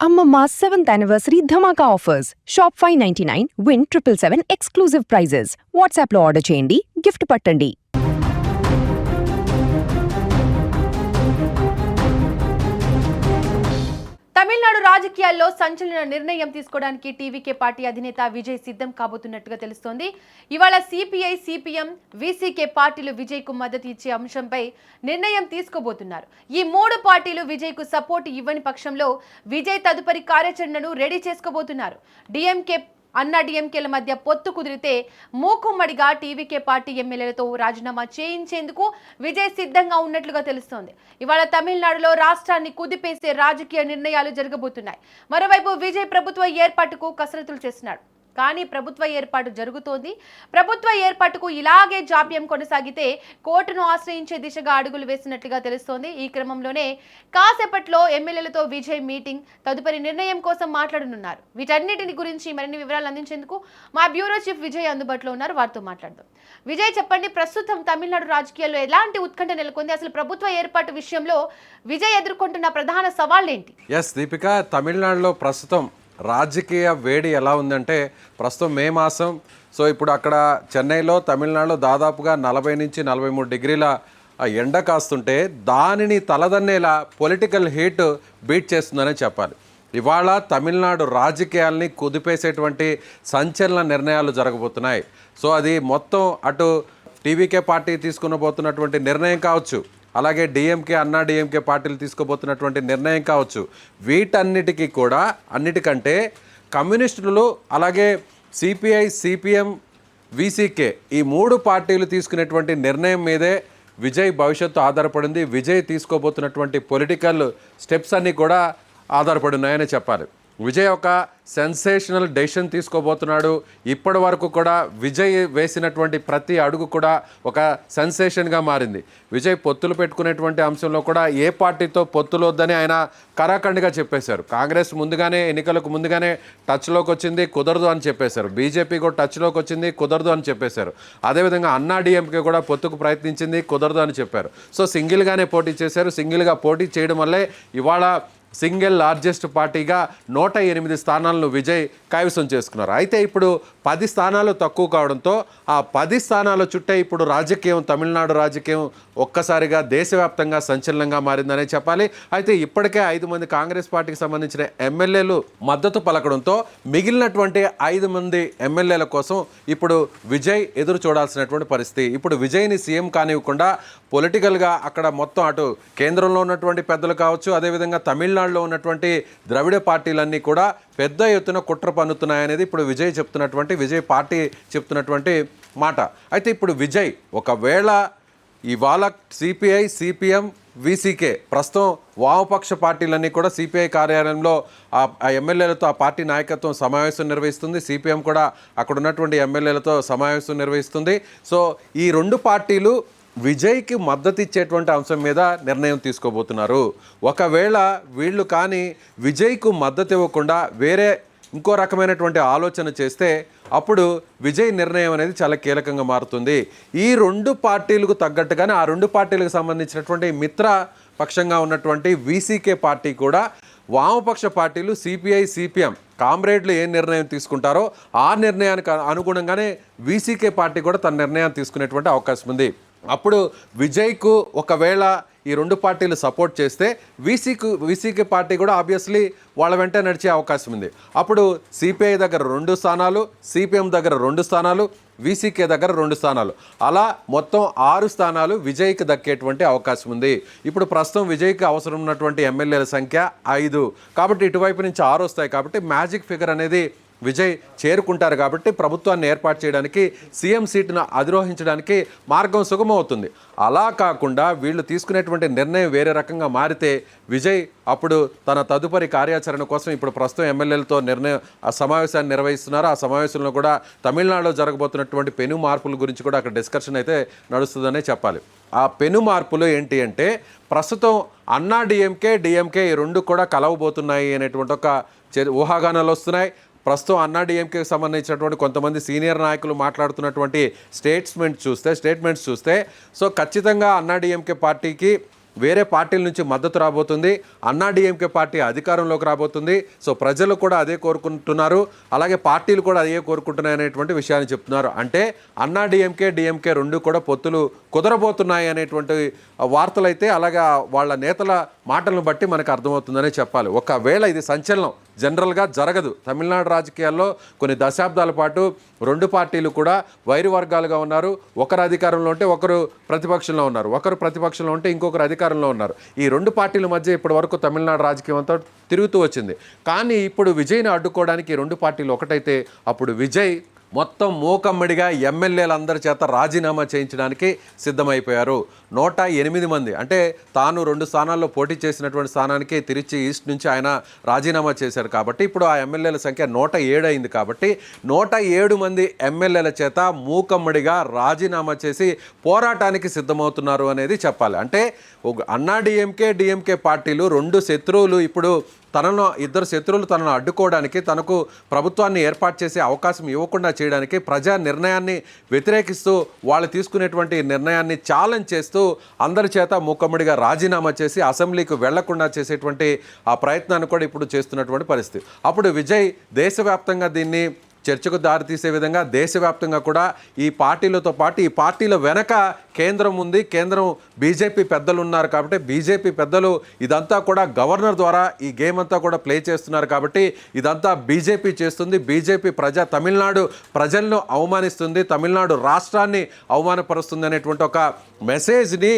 Amma 7th anniversary Dhamaka offers. Shop 599, win 777 exclusive prizes. WhatsApp lo order cheyandi, gift pattandi. Tamil Nadu రాజకీయాల్లో సంచలన నిర్ణయం తీసుకోవడానికి TVK party అధినేత విజయ్ సిద్ధం కాబోతున్నట్టుగా తెలుస్తోంది. ఇవాళ సిపిఐ, సిపిఎం, వీసీకే పార్టీలు విజయ్ కు మద్దతు ఇచ్చే అంశంపై నిర్ణయం తీసుకోబోతున్నారు. ఈ మూడు పార్టీలు విజయ్ కు సపోర్ట్ ఇవ్వని పక్షంలో విజయ్ తదుపరి కార్యాచరణను రెడీ చేసుకోబోతున్నారు. డిఎంకే అన్నా డిఎంకేల మధ్య పొత్తు కుదిరితే మూకుమ్మడిగా టీవీకే పార్టీ ఎమ్మెల్యేలతో రాజీనామా చేయించేందుకు విజయ్ సిద్ధంగా ఉన్నట్లుగా తెలుస్తోంది. ఇవాళ తమిళనాడులో రాష్ట్రాన్ని కుదిపేసే రాజకీయ నిర్ణయాలు జరగబోతున్నాయి. మరోవైపు విజయ్ ప్రభుత్వ ఏర్పాటుకు కసరత్తులు చేస్తున్నాడు. కానీ ప్రభుత్వ ఏర్పాటు జరుగుతోంది. ప్రభుత్వ ఏర్పాటుకు ఇలాగే జాప్యం కొనసాగితే కోర్టును ఆశ్రయించే దిశగా అడుగులు వేసినట్లుగా తెలుస్తోంది. ఈ క్రమంలోనే కాసేపట్లో ఎమ్మెల్యేలతో విజయ్ మీటింగ్, తదుపరి నిర్ణయం కోసం మాట్లాడనున్నారు. వీటన్నిటిని గురించి మరిన్ని వివరాలు అందించేందుకు మా బ్యూరో చీఫ్ విజయ్ అందుబాటులో ఉన్నారు. వారితో మాట్లాడదాం. విజయ్, చెప్పండి, ప్రస్తుతం తమిళనాడు రాజకీయాల్లో ఎలాంటి ఉత్కంఠ నెలకొంది? అసలు ప్రభుత్వ ఏర్పాటు విషయంలో విజయ్ ఎదుర్కొంటున్న ప్రధాన సవాళ్ళేంటి? దీపిక, తమిళనాడులో ప్రస్తుతం రాజకీయ వేడి ఎలా ఉందంటే ప్రస్తుతం మే మాసం. సో ఇప్పుడు అక్కడ చెన్నైలో, తమిళనాడులో దాదాపుగా 40 నుంచి 43 డిగ్రీల ఎండ కాస్తుంటే దానిని తలదన్నేలా పొలిటికల్ హీట్ బీట్ చేస్తుందనే చెప్పాలి. ఇవాళ తమిళనాడు రాజకీయాల్ని కుదిపేసేటువంటి సంచలన నిర్ణయాలు జరగబోతున్నాయి. సో అది మొత్తం అటు టీవీకే పార్టీ తీసుకునబోతున్నటువంటి నిర్ణయం కావచ్చు, అలాగే డిఎంకే, అన్నా డిఎంకే పార్టీలు తీసుకోబోతున్నటువంటి నిర్ణయం కావచ్చు, వీటన్నిటికీ కూడా అన్నిటికంటే కమ్యూనిస్టులు, అలాగే సిపిఐ, సిపిఎం, వీసీకే ఈ మూడు పార్టీలు తీసుకునేటువంటి నిర్ణయం మీదే విజయ్ భవిష్యత్తు ఆధారపడింది. విజయ్ తీసుకోబోతున్నటువంటి పొలిటికల్ స్టెప్స్ అన్నీ కూడా ఆధారపడి ఉన్నాయని చెప్పాలి. విజయ్ ఒక సెన్సేషనల్ డెసిషన్ తీసుకోబోతున్నాడు. ఇప్పటి వరకు కూడా విజయ్ వేసినటువంటి ప్రతి అడుగు కూడా ఒక సెన్సేషన్గా మారింది. విజయ్ పొత్తులు పెట్టుకునేటువంటి అంశంలో కూడా ఏ పార్టీతో పొత్తులు వద్దని ఆయన కరాఖండిగా చెప్పేశారు. కాంగ్రెస్ ముందుగానే, ఎన్నికలకు ముందుగానే టచ్లోకి వచ్చింది, కుదరదు అని చెప్పేశారు. బీజేపీ కూడా టచ్లోకి వచ్చింది, కుదరదు అని చెప్పేశారు. అదేవిధంగా అన్నా డిఎంకే కూడా పొత్తుకు ప్రయత్నించింది, కుదరదు అని చెప్పారు. సో సింగిల్గానే పోటీ చేశారు. సింగిల్గా పోటీ చేయడం వల్లే ఇవాళ సింగిల్ లార్జెస్ట్ పార్టీగా 108 స్థానాలను విజయ్ కైవసం చేసుకున్నారు. అయితే ఇప్పుడు 10 స్థానాలు తక్కువ కావడంతో ఆ 10 స్థానాల చుట్టే ఇప్పుడు రాజకీయం, తమిళనాడు రాజకీయం ఒక్కసారిగా దేశవ్యాప్తంగా సంచలనంగా మారిందనే చెప్పాలి. అయితే ఇప్పటికే 5 మంది కాంగ్రెస్ పార్టీకి సంబంధించిన ఎమ్మెల్యేలు మద్దతు పలకడంతో మిగిలినటువంటి 5 మంది ఎమ్మెల్యేల కోసం ఇప్పుడు విజయ్ ఎదురు చూడాల్సినటువంటి పరిస్థితి. ఇప్పుడు విజయ్ని సీఎం కానివ్వకుండా పొలిటికల్గా అక్కడ మొత్తం అటు కేంద్రంలో ఉన్నటువంటి పెద్దలు కావచ్చు, అదేవిధంగా తమిళనాడులో ఉన్నటువంటి ద్రవిడ పార్టీలన్నీ కూడా పెద్ద ఎత్తున కుట్ర పన్నుతున్నాయనేది ఇప్పుడు విజయ్ పార్టీ చెప్తున్నటువంటి మాట. అయితే ఇప్పుడు విజయ్ ఒకవేళ ఇవాళ సిపిఐ, సిపిఎం, వీసీకే ప్రస్తుతం వామపక్ష పార్టీలన్నీ కూడా సిపిఐ కార్యాలయంలో ఆ ఎమ్మెల్యేలతో ఆ పార్టీ నాయకత్వం సమావేశం నిర్వహిస్తుంది. సిపిఎం కూడా అక్కడ ఉన్నటువంటి ఎమ్మెల్యేలతో సమావేశం నిర్వహిస్తుంది. సో ఈ రెండు పార్టీలు విజయ్కి మద్దతు ఇచ్చేటువంటి అంశం మీద నిర్ణయం తీసుకోబోతున్నారు. ఒకవేళ వీళ్ళు కానీ విజయ్కు మద్దతు ఇవ్వకుండా వేరే ఇంకో రకమైనటువంటి ఆలోచన చేస్తే అప్పుడు విజయ్ నిర్ణయం అనేది చాలా కీలకంగా మారుతుంది. ఈ రెండు పార్టీలకు తగ్గట్టుగానే ఆ రెండు పార్టీలకు సంబంధించినటువంటి మిత్ర పక్షంగా ఉన్నటువంటి వీసీకే పార్టీ కూడా వామపక్ష పార్టీలు సిపిఐ, సిపిఎం కామ్రేడ్లు ఏ నిర్ణయం తీసుకుంటారో ఆ నిర్ణయానికి అనుగుణంగానే వీసీకే పార్టీ కూడా తన నిర్ణయాన్ని తీసుకునేటువంటి అవకాశం ఉంది. అప్పుడు విజయ్కు ఒకవేళ ఈ రెండు పార్టీలు సపోర్ట్ చేస్తే వీసీకే పార్టీ కూడా ఆబ్వియస్లీ వాళ్ళ వెంట నడిచే అవకాశం ఉంది. అప్పుడు సిపిఐ దగ్గర 2 స్థానాలు, సిపిఎం దగ్గర 2 స్థానాలు, వీసీకే దగ్గర 2 స్థానాలు, అలా మొత్తం 6 స్థానాలు విజయ్కి దక్కేటువంటి అవకాశం ఉంది. ఇప్పుడు ప్రస్తుతం విజయ్కి అవసరం ఉన్నటువంటి ఎమ్మెల్యేల సంఖ్య 5 కాబట్టి ఇటువైపు నుంచి 6 వస్తాయి. కాబట్టి మ్యాజిక్ ఫిగర్ అనేది విజయ్ చేరుకుంటారు. కాబట్టి ప్రభుత్వాన్ని ఏర్పాటు చేయడానికి, సీఎం సీటును అధిరోహించడానికి మార్గం సుగమవుతుంది. అలా కాకుండా వీళ్ళు తీసుకునేటువంటి నిర్ణయం వేరే రకంగా మారితే విజయ్ అప్పుడు తన తదుపరి కార్యాచరణ కోసం ఇప్పుడు ప్రస్తుతం ఎమ్మెల్యేలతో ఆ సమావేశాన్ని నిర్వహిస్తున్నారు. ఆ సమావేశంలో కూడా తమిళనాడులో జరగబోతున్నటువంటి పెను మార్పుల గురించి కూడా అక్కడ డిస్కషన్ అయితే నడుస్తుందనే చెప్పాలి. ఆ పెను మార్పులు ఏంటి అంటే ప్రస్తుతం అన్నా డిఎంకే ఈ రెండు కూడా కలవబోతున్నాయి అనేటువంటి ఒక ఊహాగానాలు వస్తున్నాయి. ప్రస్తుతం అన్నా డిఎంకేకి సంబంధించినటువంటి కొంతమంది సీనియర్ నాయకులు మాట్లాడుతున్నటువంటి స్టేట్మెంట్స్ చూస్తే సో ఖచ్చితంగా అన్నా డిఎంకే పార్టీకి వేరే పార్టీల నుంచి మద్దతు రాబోతుంది. అన్నా డిఎంకే పార్టీ అధికారంలోకి రాబోతుంది. సో ప్రజలు కూడా అదే కోరుకుంటున్నారు, అలాగే పార్టీలు కూడా అదే కోరుకుంటున్నాయి అనేటువంటి విషయాన్ని చెప్తున్నారు. అంటే అన్నా డిఎంకే రెండు కూడా పొత్తులు కుదరబోతున్నాయి అనేటువంటి వార్తలు అయితే అలాగా వాళ్ళ నేతల మాటలను బట్టి మనకు అర్థమవుతుందనే చెప్పాలి. ఒకవేళ ఇది సంచలనం జనరల్గా జరగదు. తమిళనాడు రాజకీయాల్లో కొన్ని దశాబ్దాల పాటు రెండు పార్టీలు కూడా వైరు వర్గాలుగా ఉన్నారు. ఒకరు అధికారంలో ఉంటే ఒకరు ప్రతిపక్షంలో ఉన్నారు, ఒకరు ప్రతిపక్షంలో ఉంటే ఇంకొకరు అధికారంలో ఉన్నారు. ఈ రెండు పార్టీల మధ్య ఇప్పటి వరకు తమిళనాడు రాజకీయం అంతా తిరుగుతూ వచ్చింది. కానీ ఇప్పుడు విజయ్ని అడ్డుకోవడానికి రెండు పార్టీలు ఒకటైతే అప్పుడు విజయ్ మొత్తం మూకమ్మడిగా ఎమ్మెల్యేలందరి చేత రాజీనామా చేయించడానికి సిద్ధమైపోయారు. 108 మంది, అంటే తాను 2 స్థానాల్లో పోటీ చేసినటువంటి స్థానానికి తిరిచి ఈస్ట్ నుంచి ఆయన రాజీనామా చేశారు కాబట్టి ఇప్పుడు ఆ ఎమ్మెల్యేల సంఖ్య 107 అయింది. కాబట్టి 107 మంది ఎమ్మెల్యేల చేత మూకమ్మడిగా రాజీనామా చేసి పోరాటానికి సిద్ధమవుతున్నారు అనేది చెప్పాలి. అంటే అన్నా డిఎంకే పార్టీలు రెండు శత్రువులు ఇప్పుడు ఇద్దరు శత్రువులు తనను అడ్డుకోవడానికి, తనకు ప్రభుత్వాన్ని ఏర్పాటు చేసే అవకాశం ఇవ్వకుండా చేయడానికి ప్రజా నిర్ణయాన్ని వ్యతిరేకిస్తూ వాళ్ళు తీసుకునేటువంటి నిర్ణయాన్ని ఛాలెంజ్ చేస్తూ అందరి చేత మూకమ్మడిగా రాజీనామా చేసి అసెంబ్లీకి వెళ్లకుండా చేసేటువంటి ఆ ప్రయత్నాన్ని కూడా ఇప్పుడు చేస్తున్నటువంటి పరిస్థితి. అప్పుడు విజయ్ దేశవ్యాప్తంగా దీన్ని చర్చకు దారితీసే విధంగా దేశవ్యాప్తంగా కూడా ఈ పార్టీలతో పాటు ఈ పార్టీల వెనక కేంద్రం ఉంది. కేంద్రం బీజేపీ పెద్దలు ఉన్నారు కాబట్టి బీజేపీ పెద్దలు ఇదంతా కూడా గవర్నర్ ద్వారా ఈ గేమ్ అంతా కూడా ప్లే చేస్తున్నారు కాబట్టి ఇదంతా బీజేపీ చేస్తుంది. బీజేపీ తమిళనాడు ప్రజలను అవమానిస్తుంది, తమిళనాడు రాష్ట్రాన్ని అవమానపరుస్తుంది అనేటువంటి ఒక మెసేజ్ని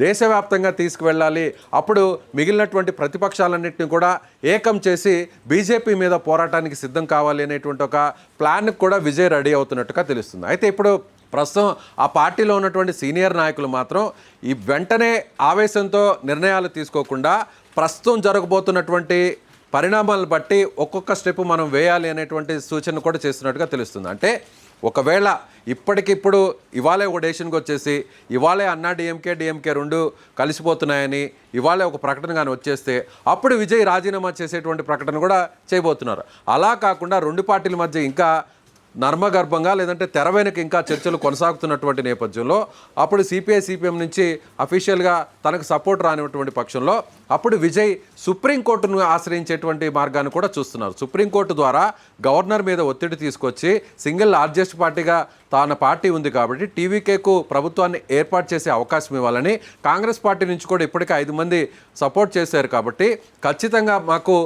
దేశవ్యాప్తంగా తీసుకువెళ్ళాలి. అప్పుడు మిగిలినటువంటి ప్రతిపక్షాలన్నింటినీ కూడా ఏకం చేసి బీజేపీ మీద పోరాటానికి సిద్ధం కావాలి అనేటువంటి ఒక ప్లాన్కి కూడా విజయ్ రెడీ అవుతున్నట్టుగా తెలుస్తుంది. అయితే ఇప్పుడు ప్రస్తుతం ఆ పార్టీలో ఉన్నటువంటి సీనియర్ నాయకులు మాత్రం ఈ వెంటనే ఆవేశంతో నిర్ణయాలు తీసుకోకుండా ప్రస్తుతం జరగబోతున్నటువంటి పరిణామాలను బట్టి ఒక్కొక్క స్టెప్ మనం వేయాలి అనేటువంటి సూచన కూడా చేస్తున్నట్టుగా తెలుస్తుంది. అంటే ఒకవేళ ఇప్పటికిప్పుడు ఇవాళే ఒక డెసిషన్కి వచ్చేసి ఇవాళే అన్నా డిఎంకే రెండు కలిసిపోతున్నాయని ఇవాళే ఒక ప్రకటన కానీ వచ్చేస్తే అప్పుడు విజయ్ రాజీనామా చేసేటువంటి ప్రకటన కూడా చేయబోతున్నారు. అలా కాకుండా రెండు పార్టీల మధ్య ఇంకా నర్మగర్భంగా లేదంటే తెర వెనుక ఇంకా చర్చలు కొనసాగుతున్నటువంటి నేపథ్యంలో అప్పుడు సిపిఎం నుంచి అఫీషియల్గా తనకు సపోర్ట్ రానిటువంటి పక్షంలో అప్పుడు విజయ్ సుప్రీంకోర్టును ఆశ్రయించేటువంటి మార్గాన్ని కూడా చూస్తున్నారు. సుప్రీంకోర్టు ద్వారా గవర్నర్ మీద ఒత్తిడి తీసుకొచ్చి సింగిల్ లార్జెస్ట్ పార్టీగా తన పార్టీ ఉంది కాబట్టి టీవీకేకు ప్రభుత్వాన్ని ఏర్పాటు చేసే అవకాశం ఇవ్వాలని కాంగ్రెస్ పార్టీ నుంచి కూడా ఇప్పటికే 5 మంది సపోర్ట్ చేశారు. కాబట్టి ఖచ్చితంగా మాకు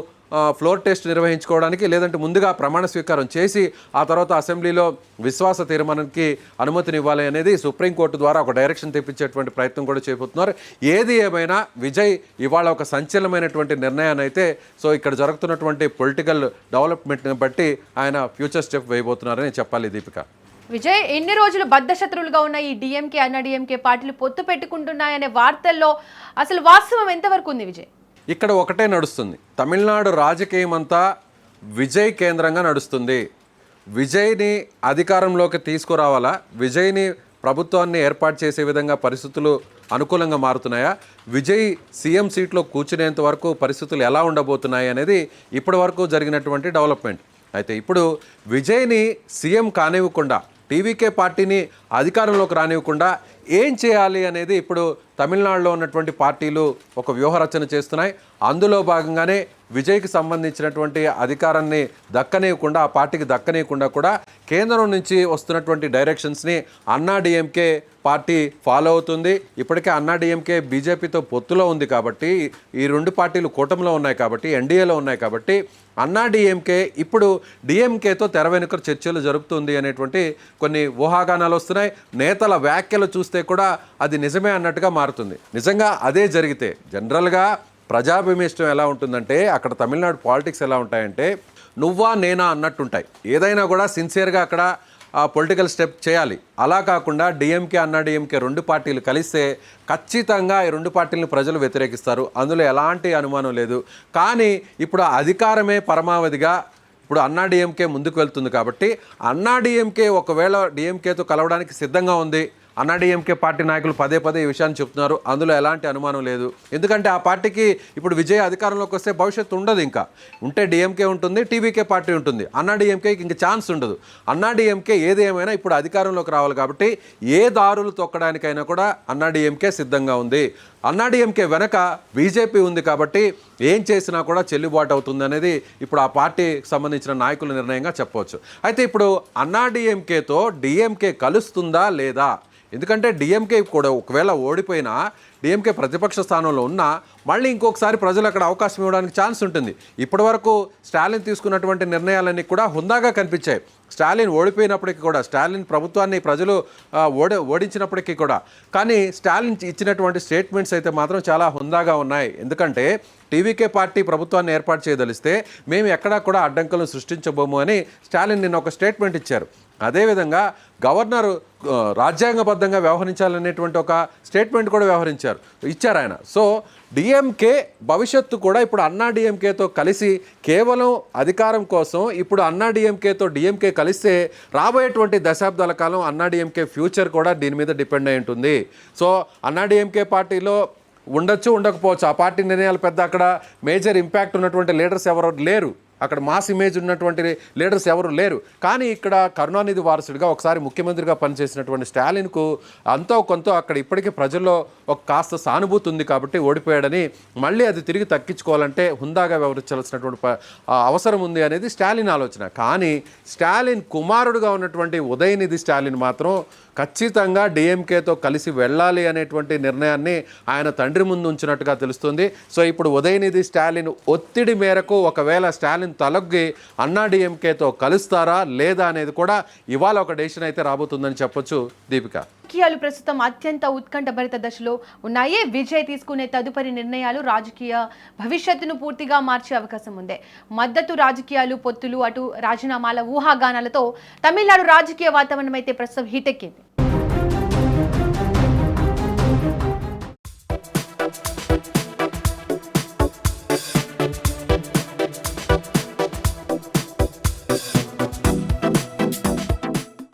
ఫ్లోర్ టెస్ట్ నిర్వహించుకోవడానికి లేదంటే ముందుగా ప్రమాణ స్వీకారం చేసి ఆ తర్వాత అసెంబ్లీలో విశ్వాస తీర్మానానికి అనుమతినివ్వాలి అనేది సుప్రీంకోర్టు ద్వారా ఒక డైరెక్షన్ తెప్పించేటువంటి ప్రయత్నం కూడా చేయబోతున్నారు. ఏది ఏమైనా విజయ్ ఇవాళ ఒక సంచలనమైనటువంటి నిర్ణయాన్ని అయితే ఇక్కడ జరుగుతున్నటువంటి పొలిటికల్ డెవలప్మెంట్ని బట్టి ఆయన ఫ్యూచర్ స్టెప్ వేయబోతున్నారని చెప్పాలి. దీపిక, విజయ్ ఎన్ని రోజులు బద్ధశత్రువులుగా ఉన్న ఈ డిఎంకే అన్నా డిఎంకే పార్టీలు పొత్తు పెట్టుకుంటున్నాయనే వార్తల్లో అసలు వాస్తవం ఎంతవరకు ఉంది విజయ్? ఇక్కడ ఒకటే నడుస్తుంది. తమిళనాడు రాజకీయం అంతా విజయ్ కేంద్రంగా నడుస్తుంది. విజయ్ని అధికారంలోకి తీసుకురావాలా, విజయ్ని ప్రభుత్వాన్ని ఏర్పాటు చేసే విధంగా పరిస్థితులు అనుకూలంగా మారుతున్నాయా, విజయ్ సీఎం సీట్లో కూర్చునేంత వరకు పరిస్థితులు ఎలా ఉండబోతున్నాయి అనేది ఇప్పటి వరకు జరిగినటువంటి డెవలప్మెంట్. అయితే ఇప్పుడు విజయ్ని సీఎం కానివ్వకుండా టీవీకే పార్టీని అధికారంలోకి రానివ్వకుండా ఏం చేయాలి అనేది ఇప్పుడు తమిళనాడులో ఉన్నటువంటి పార్టీలు ఒక వ్యూహరచన చేస్తున్నాయి. అందులో భాగంగానే విజయ్కి సంబంధించినటువంటి అధికారాన్ని దక్కనీయకుండా, ఆ పార్టీకి దక్కనీయకుండా కూడా కేంద్రం నుంచి వస్తున్నటువంటి డైరెక్షన్స్ని అన్నా డిఎంకే పార్టీ ఫాలో అవుతుంది. ఇప్పటికే అన్నా డిఎంకే బీజేపీతో పొత్తులో ఉంది కాబట్టి, ఈ రెండు పార్టీలు కూటమిలో ఉన్నాయి కాబట్టి, ఎన్డీఏలో ఉన్నాయి కాబట్టి అన్నా డిఎంకే ఇప్పుడు డిఎంకేతో తెర వెనుక చర్చలు జరుపుతుంది అనేటువంటి కొన్ని ఊహాగానాలు వస్తున్నాయి. నేతల వ్యాఖ్యలు చూస్తే కూడా అది నిజమే అన్నట్టుగా మారుతుంది. నిజంగా అదే జరిగితే జనరల్గా ప్రజాభిమిష్టం ఎలా ఉంటుందంటే అక్కడ తమిళనాడు పాలిటిక్స్ ఎలా ఉంటాయంటే నువ్వా నేనా అన్నట్టుంటాయి. ఏదైనా కూడా సిన్సియర్గా అక్కడ పొలిటికల్ స్టెప్ చేయాలి. అలా కాకుండా డిఎంకే అన్నా డిఎంకే రెండు పార్టీలు కలిస్తే ఖచ్చితంగా ఈ రెండు పార్టీలను ప్రజలు వ్యతిరేకిస్తారు, అందులో ఎలాంటి అనుమానం లేదు. కానీ ఇప్పుడు అధికారమే పరమావధిగా ఇప్పుడు అన్నా డిఎంకే ముందుకు వెళ్తుంది కాబట్టి అన్నా డిఎంకే ఒకవేళ డిఎంకేతో కలవడానికి సిద్ధంగా ఉంది. అన్నా డిఎంకే పార్టీ నాయకులు పదే ఈ విషయాన్ని చెప్తున్నారు, అందులో ఎలాంటి అనుమానం లేదు. ఎందుకంటే ఆ పార్టీకి ఇప్పుడు విజయ్ అధికారంలోకి వస్తే భవిష్యత్తు ఉండదు. ఇంకా ఉంటే డిఎంకే ఉంటుంది, టీవీకే పార్టీ ఉంటుంది, అన్నా డిఎంకేకి ఇంకా ఛాన్స్ ఉండదు. అన్నా డిఎంకే ఏదేమైనా ఇప్పుడు అధికారంలోకి రావాలి కాబట్టి ఏ దారులు తొక్కడానికైనా కూడా అన్నా డిఎంకే సిద్ధంగా ఉంది. అన్నాడీఎంకే వెనక బీజేపీ ఉంది కాబట్టి ఏం చేసినా కూడా చెల్లుబాటు అవుతుంది అనేది ఇప్పుడు ఆ పార్టీకి సంబంధించిన నాయకుల నిర్ణయంగా చెప్పవచ్చు. అయితే ఇప్పుడు అన్నాడీఎంకేతో డిఎంకే కలుస్తుందా లేదా? ఎందుకంటే డిఎంకే కూడా ఒకవేళ ఓడిపోయినా డిఎంకే ప్రతిపక్ష స్థానంలో ఉన్నా మళ్ళీ ఇంకొకసారి ప్రజలు అక్కడ అవకాశం ఇవ్వడానికి ఛాన్స్ ఉంటుంది. ఇప్పటివరకు స్టాలిన్ తీసుకున్నటువంటి నిర్ణయాలన్నీ కూడా హుందాగా కనిపించాయి. స్టాలిన్ ఓడిపోయినప్పటికీ కూడా, స్టాలిన్ ప్రభుత్వాన్ని ప్రజలు ఓడించినప్పటికీ కూడా, కానీ స్టాలిన్ ఇచ్చినటువంటి స్టేట్మెంట్స్ అయితే మాత్రం చాలా హుందాగా ఉన్నాయి. ఎందుకంటే టీవీకే పార్టీ ప్రభుత్వాన్ని ఏర్పాటు చేయదలిస్తే మేము ఎక్కడా కూడా అడ్డంకులను సృష్టించబోము అని స్టాలిన్ నిన్న ఒక స్టేట్మెంట్ ఇచ్చారు. అదేవిధంగా గవర్నర్ రాజ్యాంగబద్ధంగా వ్యవహరించాలనేటువంటి ఒక స్టేట్మెంట్ కూడా ఇచ్చారు ఆయన. సో డిఎంకే భవిష్యత్తు కూడా ఇప్పుడు అన్నాడీఎంకేతో కలిసి కేవలం అధికారం కోసం ఇప్పుడు అన్నాడీఎంకేతో డిఎంకే కలిస్తే రాబోయేటువంటి దశాబ్దాల కాలం అన్నాడీఎంకే ఫ్యూచర్ కూడా దీని మీద డిపెండ్ అయి ఉంటుంది. సో అన్నాడీఎంకే పార్టీలో ఉండొచ్చు, ఉండకపోవచ్చు. ఆ పార్టీ నిర్ణయాలు పెద్ద అక్కడ మేజర్ ఇంపాక్ట్ ఉన్నటువంటి లీడర్స్ ఎవరు లేరు, అక్కడ మాస్ ఇమేజ్ ఉన్నటువంటి లీడర్స్ ఎవరు లేరు. కానీ ఇక్కడ కరుణానిధి వారసుడిగా ఒకసారి ముఖ్యమంత్రిగా పనిచేసినటువంటి స్టాలిన్కు అంతో కొంత అక్కడ ఇప్పటికీ ప్రజల్లో ఒక కాస్త సానుభూతి ఉంది కాబట్టి ఓడిపోయాడని మళ్ళీ అది తిరిగి తక్కించుకోవాలంటే హుందాగా వ్యవహరించాల్సినటువంటి అవసరం ఉంది అనేది స్టాలిన్ ఆలోచన. కానీ స్టాలిన్ కుమారుడుగా ఉన్నటువంటి ఉదయనిధి స్టాలిన్ మాత్రం ఖచ్చితంగా డిఎంకేతో కలిసి వెళ్ళాలి అనేటువంటి నిర్ణయాన్ని ఆయన తండ్రి ముందు ఉంచినట్టుగా తెలుస్తుంది. సో ఇప్పుడు ఉదయనిధి స్టాలిన్ ఒత్తిడి మేరకు ఒకవేళ స్టాలిన్ తలొగ్గి అన్నాడీఎంకేతో కలుస్తారా లేదా అనేది కూడా ఇవాళ ఒక డెసిషన్ అయితే రాబోతుందని చెప్పొచ్చు. దీపిక, రాజకీయాలు ప్రస్తుతం అత్యంత ఉత్కంఠభరిత దశలో ఉన్నాయి. విజయ్ తీసుకునే తదుపరి నిర్ణయాలు రాజకీయ భవిష్యత్తును పూర్తిగా మార్చే అవకాశం ఉంది. మద్దతు రాజకీయాలు, పొత్తులు, అటు రాజీనామాల ఊహాగానాలతో తమిళనాడు రాజకీయ వాతావరణం అయితే ప్రస్తుతం హీటెక్కింది.